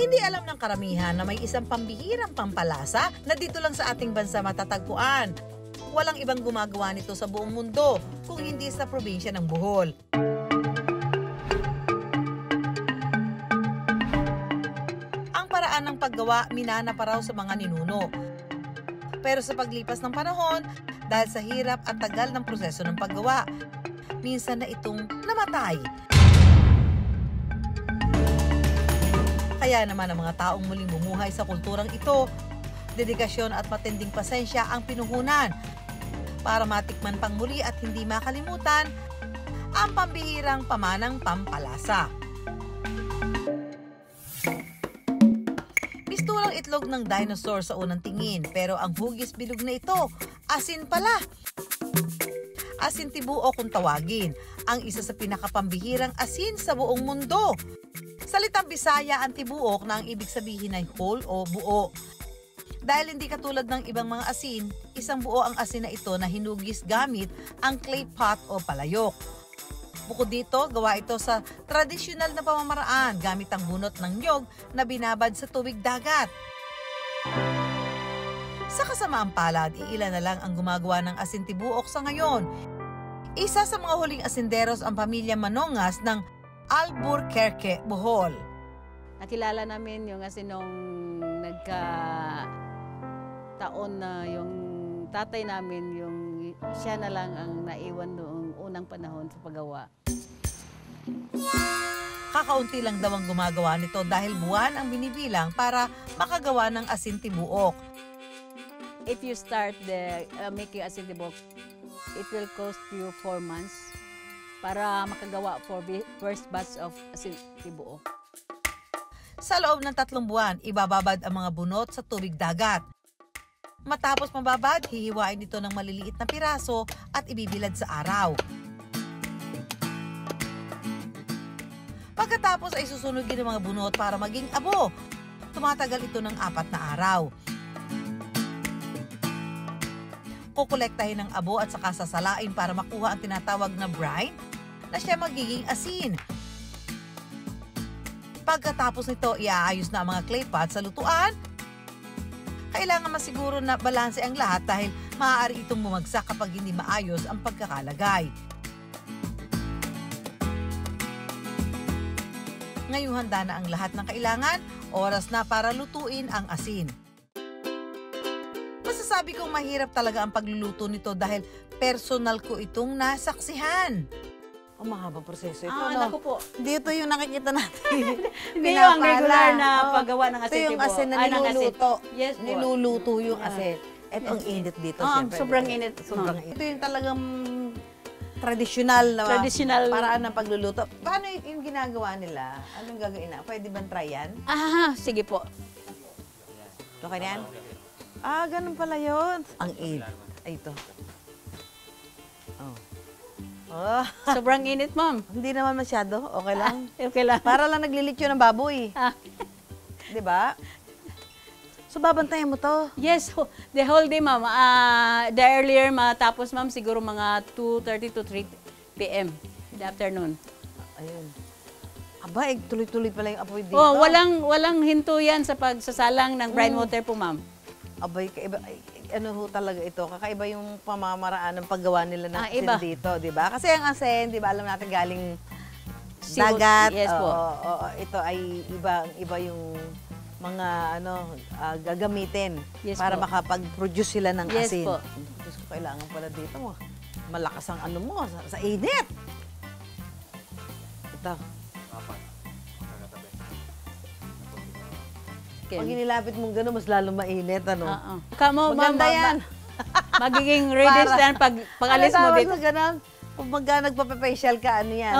Hindi alam ng karamihan na may isang pambihirang pampalasa na dito lang sa ating bansa matatagpuan. Walang ibang gumagawa nito sa buong mundo kung hindi sa probinsya ng Bohol. Ang paraan ng paggawa minana pa raw sa mga ninuno. Pero sa paglipas ng panahon, dahil sa hirap at tagal ng proseso ng paggawa, minsan na itong namatay. Kaya naman ang mga taong muling bumuhay sa kulturang ito, dedikasyon at matinding pasensya ang pinuhunan para matikman pang muli at hindi makalimutan ang pambihirang pamanang pampalasa. Misturang itlog ng dinosaur sa unang tingin, pero ang hugis bilog na ito, asin pala. Asin tibuok kung tawagin, ang isa sa pinakapambihirang asin sa buong mundo. Salitang Bisaya ang tibuok na ang ibig sabihin ay whole o buo. Dahil hindi katulad ng ibang mga asin, isang buo ang asin na ito na hinugis gamit ang clay pot o palayok. Bukod dito, gawa ito sa tradisyonal na pamamaraan gamit ang bunot ng niyog na binabad sa tubig dagat. Sa kasamaang palad, iilan na lang ang gumagawa ng asin tibuok sa ngayon. Isa sa mga huling asinderos ang pamilya Manongas ng Alburquerque, Bohol. Nakilala namin yung asin nung nagka-taon na yung tatay namin, yung siya na lang ang naiwan noong unang panahon sa paggawa. Kakaunti lang daw ang gumagawa nito dahil buwan ang binibilang para makagawa ng asin tibuok. If you start making asin tibuok, it will cost you 4 months para makagawa for first batch of asin tibuok. Sa loob ng 3 buwan, ibababad ang mga bunot sa tubig dagat. Matapos mababad, hihiwain ito ng maliliit na piraso at ibibilad sa araw. Pagkatapos ay susunugin ang mga bunot para maging abo. Tumatagal ito ng 4 na araw. Kukolektahin ang abo at saka sasalain para makuha ang tinatawag na brine na siya magiging asin. Pagkatapos nito, iaayos na ang mga clay pots sa lutuan. Kailangan masiguro na balanse ang lahat dahil maaari itong bumagsak kapag hindi maayos ang pagkakalagay. Ngayong handa na ang lahat ng kailangan, oras na para lutuin ang asin. Masasabi kong mahirap talaga ang pagluluto nito dahil personal ko itong nasaksihan. Ang mahabang proseso ito, Naku po. Dito yung nakikita natin. Hindi yung regular na paggawa ng asin ito yung tibuok. asin na niluluto. Yes po. Niluluto yung asin. Ito ang init dito, siyempre. Sobrang init. Sobrang init. Ito yung talagang traditional na paraan ng pagluluto. Paano yung ginagawa nila? Anong gagawin na? Pwede bang try yan? Sige po. Okay na yan? Ganun pala yun. Ang init. Ay, ito. Sobrang init, ma'am. Hindi naman masyado. Okay lang. Okay lang. Para lang naglilitsyo ng baboy. Di ba? So, babantayan mo to? Yes, the whole day, ma'am. The earlier matapos, ma'am, siguro mga 2:30 to 3 p.m. in the afternoon. Ayun. Aba, tuloy-tuloy pala yung apoy dito. Walang hinto yan sa pagsasalang ng brine water po, ma'am. Abay, ano ho talaga ito? Kakaiba yung pamamaraan ng paggawa nila ng asin dito, di ba? Kasi ang asin, di ba, alam natin galing dagat. Yes po. Ito ay iba yung mga gagamitin para makapag-produce sila ng asin. Yes po. Diyos ko, kailangan pala dito mo. Malakas ang ano mo, sa init. Ito. Pag inilapit mong gano'n, mas lalo mainit, ano? Maganda yan. Magiging ready yan pag alis mo dito. Pag nagpa-facial ka, ano yan?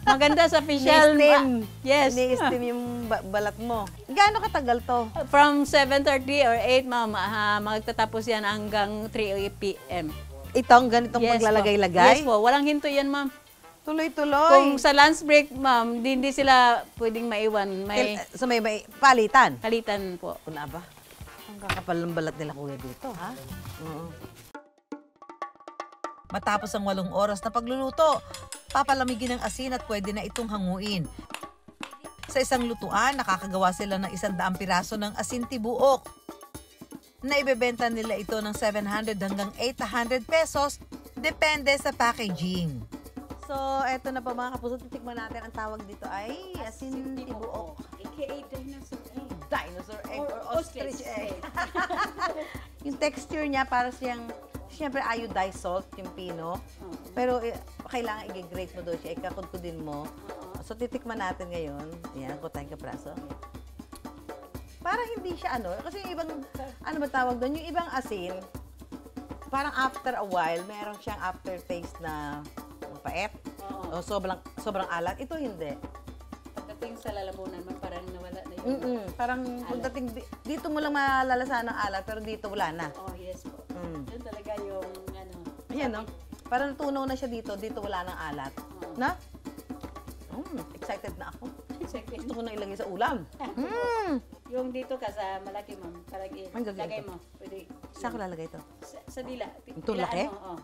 Maganda sa facial. Ni-steam. Yes. Ni-steam yung balat mo. Gaano katagal to? From 7:30 or 8, ma'am, magtatapos yan hanggang 3 p.m. Itong ganitong paglalagay-lagay? Yes po. Walang hinto yan, ma'am. Tuloy-tuloy. Kung sa lunch break, ma'am, hindi sila pwedeng maiwan. So may palitan? Palitan po. Kuna ba? Ang kakapal ng balat nila kuya dito, ha? Matapos ang 8 oras na pagluluto, papalamigin ng asin at pwede na itong hanguin. Sa isang lutuan, nakakagawa sila ng 100 piraso ng asin tibuok. Naibebenta nila ito ng 700 hanggang 800 pesos, depende sa packaging. So, eto na po mga kapuso, titikman natin. Ang tawag dito ay asin tibuok. AKA dinosaur egg. Dinosaur egg or ostrich egg. egg. Yung texture niya para siyang, siyempre iodized salt, yung pino. Pero kailangan i-grate mo doon siya, ikakudkudin mo. So, titikman natin ngayon. Ayan, kutahin ka praso. Para hindi siya kasi yung ibang, ano ba tawag doon? Yung ibang asin, parang after a while, meron siyang aftertaste na mapait. O sobrang alat. Ito hindi. Pagdating sa lalamunan man, parang nawala na yung Parang pagdating, dito mo lang malalasahan ng alat, pero dito wala na. Oh, yes po. Yun talaga yung Ayan, no? Parang natunaw na siya dito wala ng alat. Na? Excited na ako. Gusto ko na ilagay sa ulam. Yung dito ka sa malaki, ma'am. Parang lagay mo. Pwede. Saan ko lalagay ito? Sa dila. Ito laki? Oo.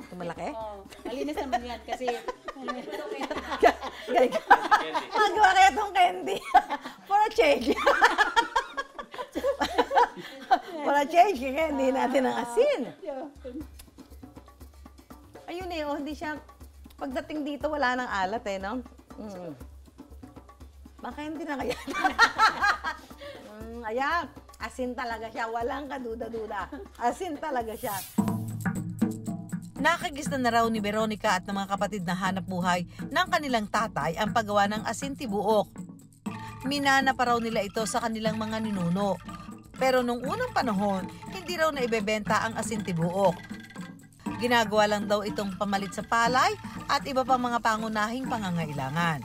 Ito malaki? Oh, malinis naman yan kasi Galing ka. Magawa kaya itong candy. For a change. For a change, kaya hindi natin ang asin. Ayun hindi siya, pagdating dito wala nang alat no? Baka hindi na kaya. Ayan, asin talaga siya, walang kaduda-duda. Asin talaga siya. Nakagista na raw ni Veronica at ng mga kapatid na hanap buhay ng kanilang tatay ang paggawa ng asin tibuok. Minana pa raw nila ito sa kanilang mga ninuno. Pero nung unang panahon, hindi raw na ibebenta ang asin tibuok. Ginagawa lang daw itong pamalit sa palay at iba pang mga pangunahing pangangailangan.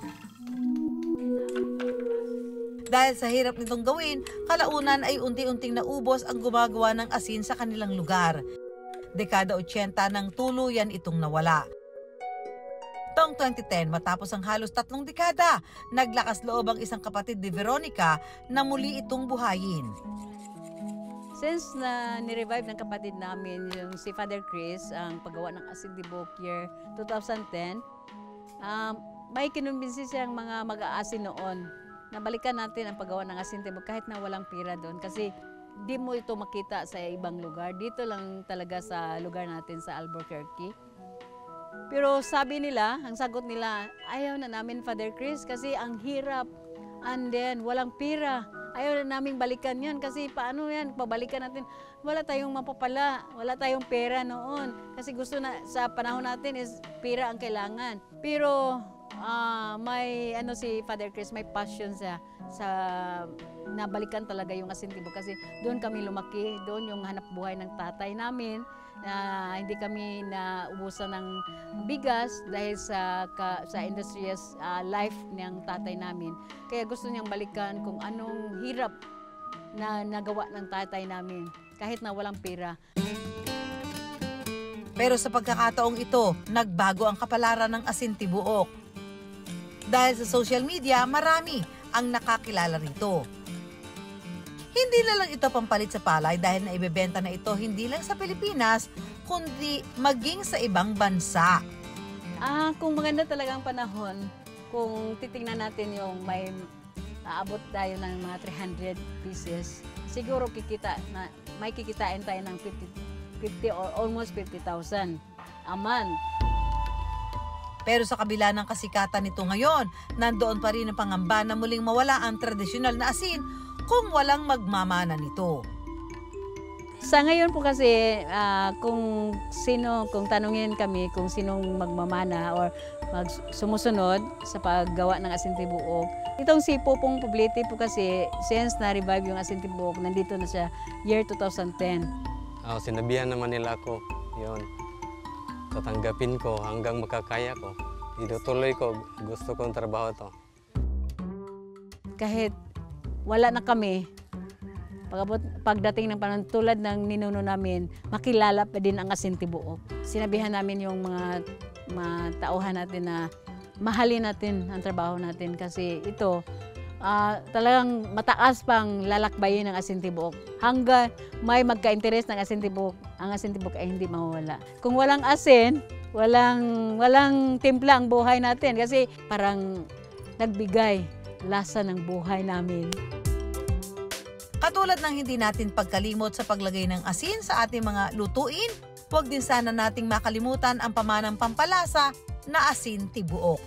Dahil sa hirap nitong gawin, kalaunan ay unti-unting naubos ang gumagawa ng asin sa kanilang lugar. Dekada 80 nang tuluyan itong nawala. Taong 2010, matapos ang halos 3 dekada, naglakas loob ang isang kapatid ni Veronica na muli itong buhayin. since na ni-revive ng kapatid namin yung si Father Chris, ang paggawa ng asin tibuok year 2010, may kinumbinsi siyang mga mag-aasin noon na balikan natin ang paggawa ng asin tibuok kahit na walang pira doon kasi di mo ito makita sa ibang lugar. Dito lang talaga sa lugar natin sa Albuquerque. Pero sabi nila, ang sagot nila, ayaw na namin Father Chris kasi ang hirap and then walang pira. Ayaw na naming balikan yan kasi paano yan, pabalikan natin. Wala tayong mapapala, wala tayong pera noon. Kasi gusto na, sa panahon natin is pira ang kailangan. Pero may si Father Chris, may passion siya sa nabalikan talaga yung asin tibuok kasi doon kami lumaki, doon yung hanap buhay ng tatay namin. Hindi kami naubusan ng bigas dahil sa industrious life ng tatay namin. Kaya gusto niyang balikan kung anong hirap na nagawa ng tatay namin kahit na walang pera. Pero sa pagkakataong ito, nagbago ang kapalaran ng asin tibuok. Dahil sa social media, marami ang nakakilala rito. Hindi na lang ito pampalit sa palay dahil naibebenta na ito hindi lang sa Pilipinas, kundi maging sa ibang bansa. Kung maganda talagang panahon, kung titingnan natin yung may aabot tayo ng mga 300 pieces, siguro may kikitain tayo ng 50 or almost 50,000 a month. Pero sa kabila ng kasikatan nito ngayon, nandoon pa rin ang pangamba na muling mawala ang tradisyonal na asin kung walang magmamana nito. Sa ngayon po kasi, kung tanungin kami kung sinong magmamana or sumusunod sa paggawa ng asin tibuok, itong si Popong Poblete po kasi, since na-revive yung asin tibuok, nandito na siya year 2010. Sinabihan naman nila ako, yun. Tatanggapin ko hanggang makakaya ko. Itutuloy ko, gusto kong trabaho to. Kahit wala na kami, pagdating ng panahon tulad ng ninuno namin, makilala pa din ang asin tibuok. Sinabihan namin yung mga tauhan natin na mahalin natin ang trabaho natin kasi ito talagang mataas pang lalakbayin ng asin tibuok. Hanggang may magka-interes ng asin tibuok, ang asin tibuok ay hindi mawawala. Kung walang asin, walang timpla ang buhay natin kasi parang nagbigay lasa ng buhay namin. Katulad ng hindi natin pagkalimot sa paglagay ng asin sa ating mga lutuin, huwag din sana nating makalimutan ang pamanang pampalasa na asin tibuok.